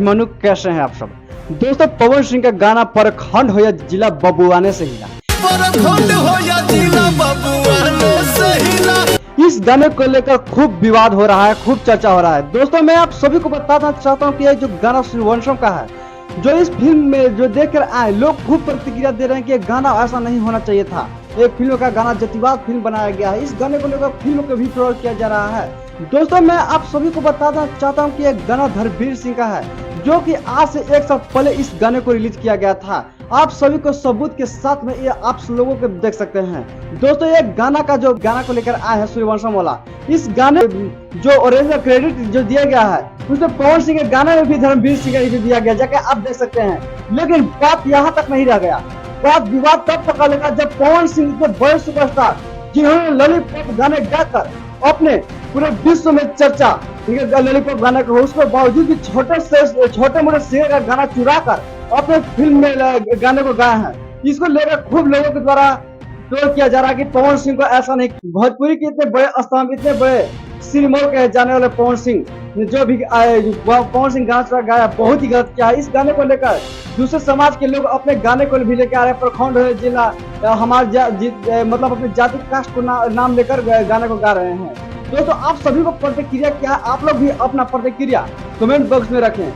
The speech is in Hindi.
मनु, कैसे हैं आप सब दोस्तों। पवन सिंह का गाना प्रखंड हो या जिला बबुआने से हिला, इस गाने को लेकर खूब विवाद हो रहा है, खूब चर्चा हो रहा है। दोस्तों मैं आप सभी को बताना चाहता हूँ कि ये जो गाना सूर्यवंशम का है, जो इस फिल्म में जो देखकर आए लोग खूब प्रतिक्रिया दे रहे हैं कि ये गाना ऐसा नहीं होना चाहिए था। एक फिल्म का गाना जतिवाद फिल्म बनाया गया है, इस गाने को लेकर फिल्म को भी ट्रोल किया जा रहा है। दोस्तों मैं आप सभी को बताना चाहता हूँ कि यह गाना धर्मवीर सिंह का है, जो कि आज से एक साल पहले इस गाने को रिलीज किया गया था। आप सभी को सबूत के साथ में ये आप लोगों को देख सकते हैं। दोस्तों ये गाना का जो गाना को लेकर आया है सूर्यवंशम वाला, इस गाने जो ओरिजिनल क्रेडिट जो दिया गया है उसमें पवन सिंह के गाने में भी धर्मवीर सिंह का दिया गया, जाके आप देख सकते हैं। लेकिन बात यहाँ तक नहीं रह गया, बात विवाद तब तक लेगा जब पवन सिंह इतने बड़े सुपरस्टार जिन्होंने लॉलीपॉप गाने गाकर अपने पूरे विश्व में चर्चा लॉलीपॉप गाने को, उसके बावजूद भी छोटे मोटे सिंगर का गाना चुरा कर अपने फिल्म में गाने को गाया है। इसको लेकर खूब लोगों के द्वारा ट्रोल किया जा रहा है कि पवन सिंह को ऐसा नहीं। भोजपुरी के इतने बड़े स्तंभ, इतने बड़े सिरमौर कहे जाने वाले पवन सिंह जो भी पवन सिंह गाना चुरा गाया, बहुत ही गलत किया है। इस गाने को लेकर दूसरे समाज के लोग अपने गाने को भी लेकर आ रहे हैं, प्रखंड जिला हमारे मतलब अपने जाति कास्ट को नाम लेकर गाने को गा रहे हैं। दोस्तों आप सभी को प्रतिक्रिया क्या है, आप लोग भी अपना प्रतिक्रिया कमेंट बॉक्स में रखें।